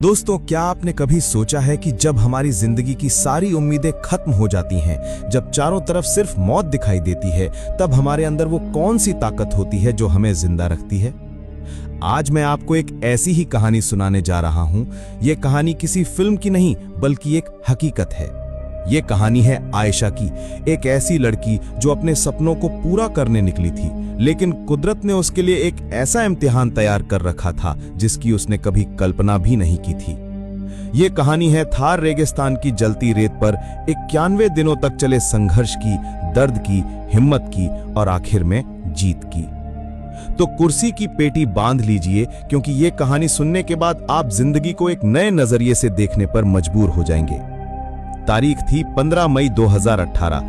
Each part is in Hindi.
दोस्तों, क्या आपने कभी सोचा है कि जब हमारी जिंदगी की सारी उम्मीदें खत्म हो जाती हैं, जब चारों तरफ सिर्फ मौत दिखाई देती है, तब हमारे अंदर वो कौन सी ताकत होती है जो हमें जिंदा रखती है? आज मैं आपको एक ऐसी ही कहानी सुनाने जा रहा हूं। यह कहानी किसी फिल्म की नहीं, बल्कि एक हकीकत है। ये कहानी है आयशा की, एक ऐसी लड़की जो अपने सपनों को पूरा करने निकली थी, लेकिन कुदरत ने उसके लिए एक ऐसा इम्तिहान तैयार कर रखा था जिसकी उसने कभी कल्पना भी नहीं की थी। ये कहानी है थार रेगिस्तान की जलती रेत पर 91 दिनों तक चले संघर्ष की, दर्द की, हिम्मत की और आखिर में जीत की। तो कुर्सी की पेटी बांध लीजिए, क्योंकि ये कहानी सुनने के बाद आप जिंदगी को एक नए नजरिए से देखने पर मजबूर हो जाएंगे। तारीख थी 15 मई 2018।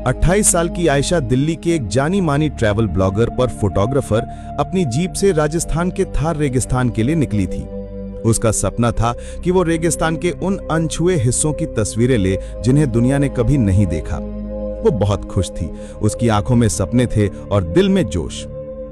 28 साल की आयशा दिल्ली के एक जानी मानी ट्रैवल ब्लॉगर पर फोटोग्राफर अपनी जीप से राजस्थान के थार रेगिस्तान के लिए निकली थी। उसका सपना था कि वो रेगिस्तान के उन अनछुए हिस्सों की तस्वीरें ले जिन्हें दुनिया ने कभी नहीं देखा। वो बहुत खुश थी, उसकी आंखों में सपने थे और दिल में जोश।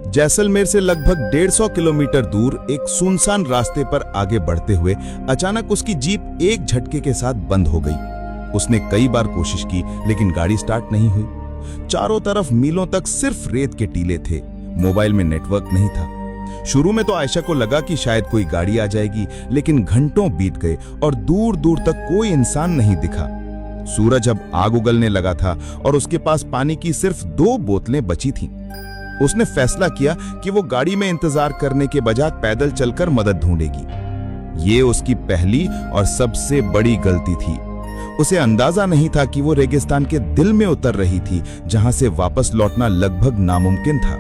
जैसलमेर से लगभग 150 किलोमीटर दूर एक सुनसान रास्ते पर आगे बढ़ते हुए अचानक उसकी जीप एक झटके के साथ बंद हो गई। उसने कई बार कोशिश की, लेकिन गाड़ी स्टार्ट नहीं हुई। चारों तरफ मीलों तक सिर्फ रेत के टीले थे, मोबाइल में नेटवर्क नहीं था। शुरू में तो आयशा को लगा कि शायद कोई गाड़ी आ जाएगी, लेकिन घंटों बीत गए और दूर दूर तक कोई इंसान नहीं दिखा। सूरज अब आग उगलने लगा था और उसके पास पानी की सिर्फ 2 बोतलें बची थीं। उसने फैसला किया कि वो गाड़ी में इंतजार करने के बजाय पैदल चलकर मदद ढूंढेगी। ये उसकी पहली और सबसे बड़ी गलती थी। उसे अंदाजा नहीं था कि वो रेगिस्तान के दिल में उतर रही थी, जहां से वापस लौटना लगभग नामुमकिन था।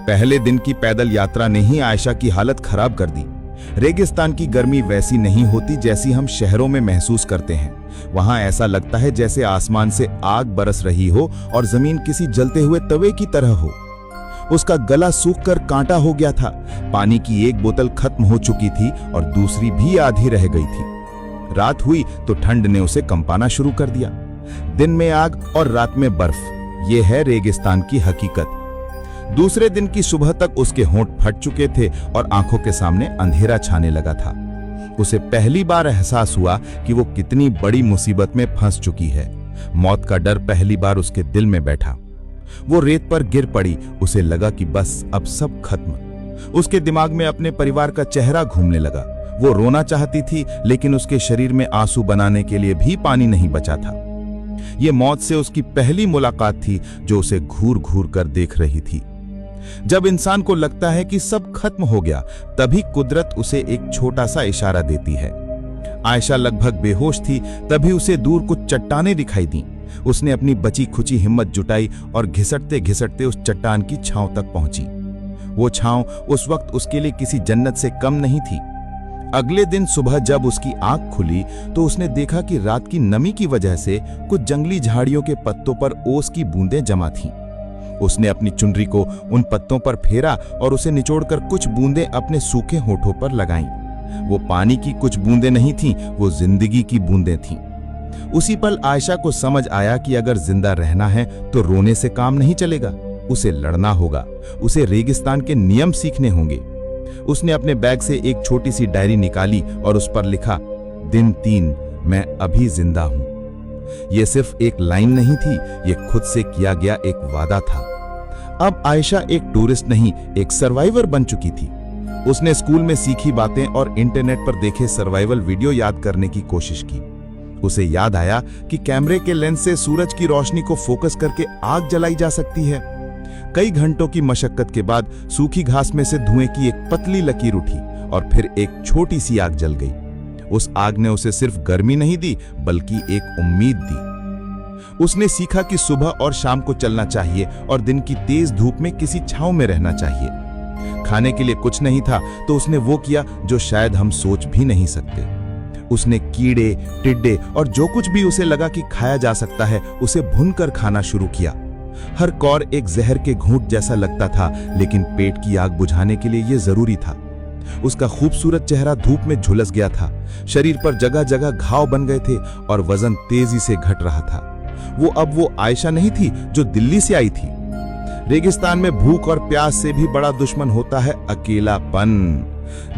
पहले दिन की पैदल यात्रा ने ही आयशा की हालत खराब कर दी। रेगिस्तान की गर्मी वैसी नहीं होती जैसी हम शहरों में महसूस करते हैं। वहां ऐसा लगता है जैसे आसमान से आग बरस रही हो और जमीन किसी जलते हुए तवे की तरह हो। उसका गला सूखकर कांटा हो गया था। पानी की एक बोतल खत्म हो चुकी थी और दूसरी भी आधी रह गई थी। रात हुई तो ठंड ने उसे कंपाना शुरू कर दिया। दिन में आग और रात में बर्फ। यह है रेगिस्तान की हकीकत। दूसरे दिन की सुबह तक उसके होंठ फट चुके थे और आंखों के सामने अंधेरा छाने लगा था। उसे पहली बार एहसास हुआ कि वो कितनी बड़ी मुसीबत में फंस चुकी है। मौत का डर पहली बार उसके दिल में बैठा। वो रेत पर गिर पड़ी। उसे लगा कि बस अब सब खत्म। उसके दिमाग में अपने परिवार का चेहरा घूमने लगा। वो रोना चाहती थी, लेकिन उसके शरीर में आंसू बनाने के लिए भी पानी नहीं बचा था। ये मौत से उसकी पहली मुलाकात थी जो उसे घूर घूर कर देख रही थी। जब इंसान को लगता है कि सब खत्म हो गया, तभी कुदरत उसे एक छोटा सा इशारा देती है। आयशा लगभग बेहोश थी, तभी उसे दूर कुछ चट्टानें दिखाई दी। उसने अपनी बची खुची हिम्मत जुटाई और घिसटते घिसटते उस चट्टान की छांव तक पहुंची। वो छांव उस वक्त उसके लिए किसी जन्नत से कम नहीं थी। अगले दिन सुबह जब उसकी आंख खुली तो उसने देखा कि रात की नमी की वजह से कुछ जंगली झाड़ियों के पत्तों पर ओस की बूंदें जमा थीं। उसने अपनी चुनरी को उन पत्तों पर फेरा और उसे निचोड़कर कुछ बूंदें अपने सूखे होठों पर लगाईं। वो पानी की कुछ बूंदें नहीं थीं, वो जिंदगी की बूंदें थीं। उसी पल आयशा को समझ आया कि अगर जिंदा रहना है तो रोने से काम नहीं चलेगा। उसे लड़ना होगा। उसे रेगिस्तान के नियम सीखने होंगे। उसने अपने बैग से एक छोटी सी डायरी निकाली और उस पर लिखा, दिन 3, मैं अभी जिंदा हूं। यह सिर्फ एक लाइन नहीं थी, यह खुद से किया गया एक वादा था। अब आयशा एक टूरिस्ट नहीं, एक सर्वाइवर बन चुकी थी। उसने स्कूल में सीखी बातें और इंटरनेट पर देखे सर्वाइवल वीडियो याद करने की कोशिश की। उसे याद आया कि कैमरे के लेंस से सूरज की रोशनी को फोकस करके आग जलाई जा सकती है। कई घंटों की मशक्कत के बाद सूखी घास में से धुएं की एक पतली लकीर उठी और फिर एक छोटी सी आग जल गई। उस आग ने उसे सिर्फ गर्मी नहीं दी, बल्कि एक उम्मीद दी। उसने सीखा कि सुबह और शाम को चलना चाहिए और दिन की तेज धूप में किसी छांव में रहना चाहिए। खाने के लिए कुछ नहीं था तो उसने वो किया जो शायद हम सोच भी नहीं सकते। उसने कीड़े, टिड्डे और जो कुछ भी उसे लगा कि खाया जा सकता है, उसे भूनकर खाना शुरू किया। हर कौर एक जहर के घूंट जैसा लगता था, लेकिन पेट की आग बुझाने के लिए यह जरूरी था। उसका खूबसूरत चेहरा धूप में झुलस गया था। शरीर पर जगह जगह घाव बन गए थे और वजन तेजी से घट रहा था। अब वो आयशा नहीं थी जो दिल्ली से आई थी। रेगिस्तान में भूख और प्यास से भी बड़ा दुश्मन होता है अकेलापन।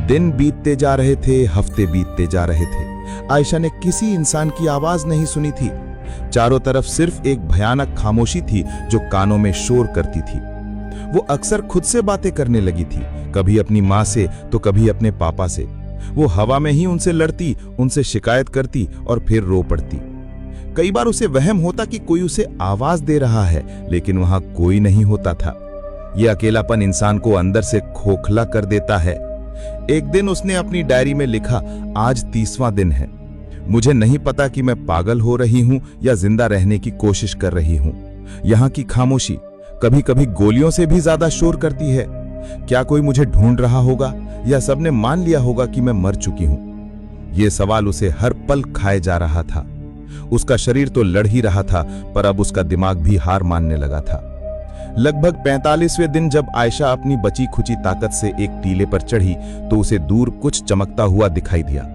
दिन बीतते जा रहे थे, हफ्ते बीतते जा रहे थे। आयशा ने किसी इंसान की आवाज नहीं सुनी थी। चारों तरफ सिर्फ एक भयानक खामोशी थी जो कानों में शोर करती थी। वो अक्सर खुद से बातें करने लगी थी, कभी अपनी माँ से तो कभी अपने पापा से। वो हवा में ही उनसे लड़ती, उनसे शिकायत करती और फिर रो पड़ती। कई बार उसे वहम होता कि कोई उसे आवाज दे रहा है, लेकिन वहां कोई नहीं होता था। यह अकेलापन इंसान को अंदर से खोखला कर देता है। एक दिन उसने अपनी डायरी में लिखा, आज 30वां दिन है। मुझे नहीं पता कि मैं पागल हो रही हूं या जिंदा रहने की कोशिश कर रही हूं। यहां की खामोशी कभी कभी गोलियों से भी ज्यादा शोर करती है। क्या कोई मुझे ढूंढ रहा होगा या सबने मान लिया होगा कि मैं मर चुकी हूं? यह सवाल उसे हर पल खाए जा रहा था। उसका शरीर तो लड़ ही रहा था, पर अब उसका दिमाग भी हार मानने लगा था। लगभग 45वें दिन जब आयशा अपनी बची खुची ताकत से एक टीले पर चढ़ी तो उसे दूर कुछ चमकता हुआ दिखाई दिया।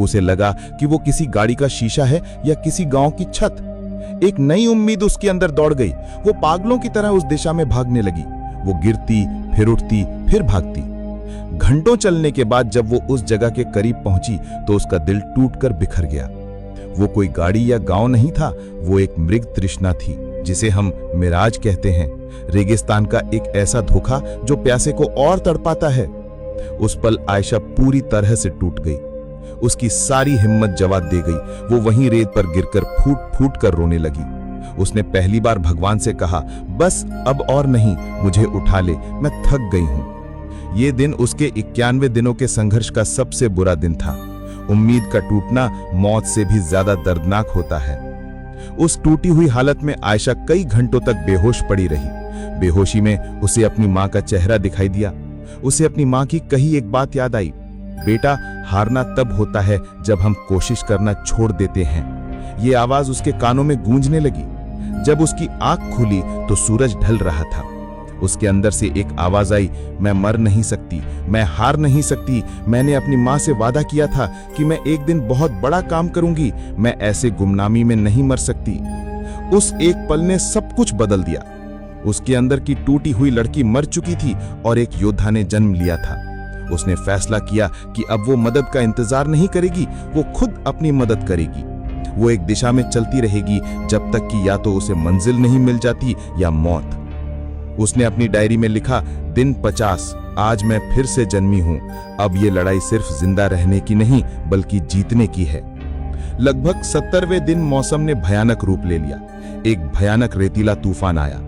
उसे लगा कि वो किसी गाड़ी का शीशा है या किसी गांव की छत। एक नई उम्मीद उसके अंदर दौड़ गई। वो पागलों की तरह उस दिशा में भागने लगी। वो गिरती, फिर उठती, फिर भागती। घंटों चलने के बाद जब वो उस जगह के करीब पहुंची तो उसका दिल टूटकर बिखर गया। वो कोई गाड़ी या गांव नहीं था, वो एक मृग तृष्णा थी, जिसे हम मिराज कहते हैं। रेगिस्तान का एक ऐसा धोखा जो प्यासे को और तड़पाता है। उस पल आयशा पूरी तरह से टूट गई। उसकी सारी हिम्मत जवाब दे गई। वो वहीं रेत पर गिरकर फूट फूट कर रोने लगी। उसने पहली बार भगवान से कहा, बस अब और नहीं, मुझे उठा ले, मैं थक गई हूं। ये दिन उसके 91 दिनों के संघर्ष का सबसे बुरा दिन था। उम्मीद का टूटना मौत से भी ज्यादा दर्दनाक होता है। उस टूटी हुई हालत में आयशा कई घंटों तक बेहोश पड़ी रही। बेहोशी में उसे अपनी मां का चेहरा दिखाई दिया। उसे अपनी मां की कही एक बात याद आई, बेटा, हारना तब होता है जब हम कोशिश करना छोड़ देते हैं। ये आवाज उसके कानों में गूंजने लगी। जब उसकी आंख खुली तो सूरज ढल रहा था। उसके अंदर से एक आवाज आई, मैं मर नहीं सकती, मैं हार नहीं सकती। मैंने अपनी मां से वादा किया था कि मैं एक दिन बहुत बड़ा काम करूंगी। मैं ऐसे गुमनामी में नहीं मर सकती। उस एक पल ने सब कुछ बदल दिया। उसके अंदर की टूटी हुई लड़की मर चुकी थी और एक योद्धा ने जन्म लिया था। उसने फैसला किया कि अब वो मदद का इंतजार नहीं करेगी, वो खुद अपनी मदद करेगी। वो एक दिशा में चलती रहेगी जब तक कि या तो उसे मंजिल नहीं मिल जाती या मौत। उसने अपनी डायरी में लिखा, दिन 50, आज मैं फिर से जन्मी हूं। अब ये लड़ाई सिर्फ जिंदा रहने की नहीं बल्कि जीतने की है। लगभग 70वें दिन मौसम ने भयानक रूप ले लिया। एक भयानक रेतीला तूफान आया।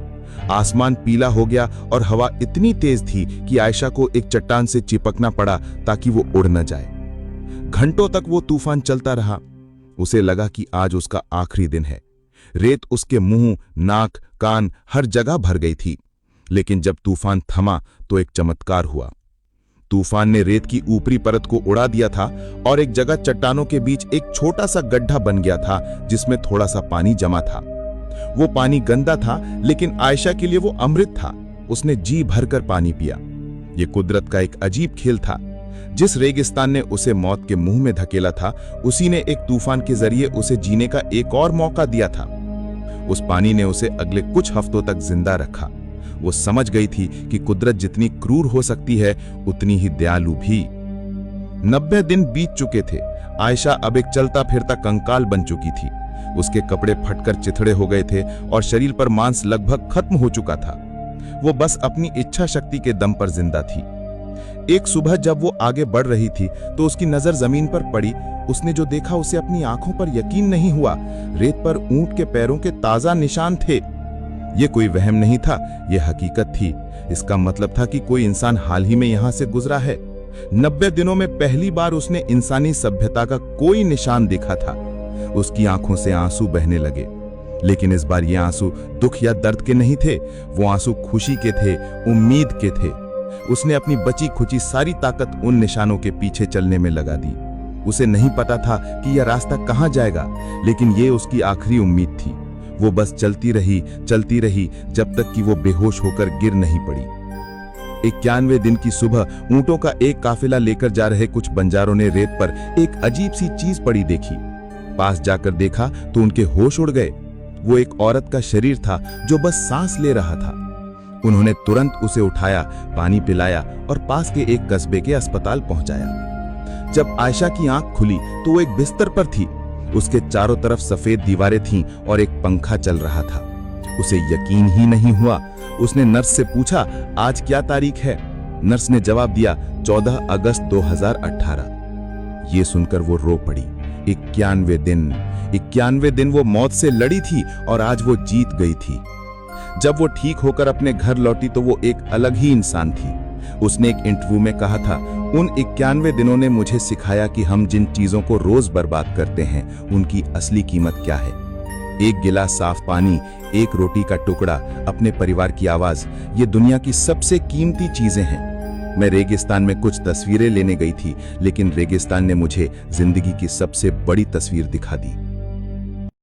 आसमान पीला हो गया और हवा इतनी तेज थी कि आयशा को एक चट्टान से चिपकना पड़ा ताकि वो उड़ न जाए। घंटों तक वो तूफान चलता रहा। उसे लगा कि आज उसका आखिरी दिन है। रेत उसके मुंह, नाक, कान हर जगह भर गई थी। लेकिन जब तूफान थमा तो एक चमत्कार हुआ। तूफान ने रेत की ऊपरी परत को उड़ा दिया था और एक जगह चट्टानों के बीच एक छोटा सा गड्ढा बन गया था जिसमें थोड़ा सा पानी जमा था। वो पानी गंदा था, लेकिन आयशा के लिए वो अमृत था। उसने जी भरकर पानी पिया। ये कुदरत का एक अजीब खेल था। जिस रेगिस्तान ने उसे मौत के मुंह में धकेला था, उसी ने एक तूफान के जरिए उसे जीने का एक और मौका दिया था। उस पानी ने उसे अगले कुछ हफ्तों तक जिंदा रखा। वो समझ गई थी कि कुदरत जितनी क्रूर हो सकती है, उतनी ही दयालु भी। 90 दिन बीत चुके थे। आयशा अब एक चलता फिरता कंकाल बन चुकी थी। उसके कपड़े फटकर चिथड़े हो गए थे और शरीर पर मांस लगभग खत्म हो चुका था। वो बस अपनी इच्छा शक्ति के दम पर जिंदा थी। एक सुबह जब वो आगे बढ़ रही थी तो उसकी नजर जमीन पर पड़ी। उसने जो देखा उसे अपनी आंखों पर यकीन नहीं हुआ। रेत पर ऊंट के पैरों के ताजा निशान थे। ये कोई वहम नहीं था, ये हकीकत थी। इसका मतलब था कि कोई इंसान हाल ही में यहां से गुजरा है। 90 दिनों में पहली बार उसने इंसानी सभ्यता का कोई निशान देखा था। उसकी आंखों से आंसू बहने लगे, लेकिन इस बार ये आंसू दुख या दर्द के नहीं थे। वो आंसू खुशी के थे, उम्मीद के थे। उसने अपनी बची खुची सारी ताकत उन निशानों के पीछे चलने में लगा दी। उसे नहीं पता था कि यह रास्ता कहां जाएगा, लेकिन ये उसकी आखिरी उम्मीद थी। वो बस चलती रही जब तक कि वो बेहोश होकर गिर नहीं पड़ी। 91वें दिन की सुबह ऊंटों का एक काफिला लेकर जा रहे कुछ बंजारों ने रेत पर एक अजीब सी चीज पड़ी देखी। पास जाकर देखा तो उनके होश उड़ गए। वो एक औरत का शरीर था जो बस सांस ले रहा था। उन्होंने तुरंत उसे उठाया, पानी पिलाया और पास के एक कस्बे के अस्पताल पहुंचाया। जब आयशा की आंख खुली तो वो एक बिस्तर पर थी। उसके चारों तरफ सफेद दीवारें थीं और एक पंखा चल रहा था। उसे यकीन ही नहीं हुआ। उसने नर्स से पूछा, आज क्या तारीख है? नर्स ने जवाब दिया, 14 अगस्त 2018। ये सुनकर वो रो पड़ी। 91 दिन वो मौत से लड़ी थी और आज वो जीत गई थी। जब वो ठीक होकर अपने घर लौटी तो वो एक अलग ही इंसान थी। उसने एक इंटरव्यू में कहा था, उन 91 दिनों ने मुझे सिखाया कि हम जिन चीजों को रोज बर्बाद करते हैं उनकी असली कीमत क्या है। एक गिलास साफ पानी, एक रोटी का टुकड़ा, अपने परिवार की आवाज, ये दुनिया की सबसे कीमती चीजें हैं। मैं रेगिस्तान में कुछ तस्वीरें लेने गई थी, लेकिन रेगिस्तान ने मुझे जिंदगी की सबसे बड़ी तस्वीर दिखा दी।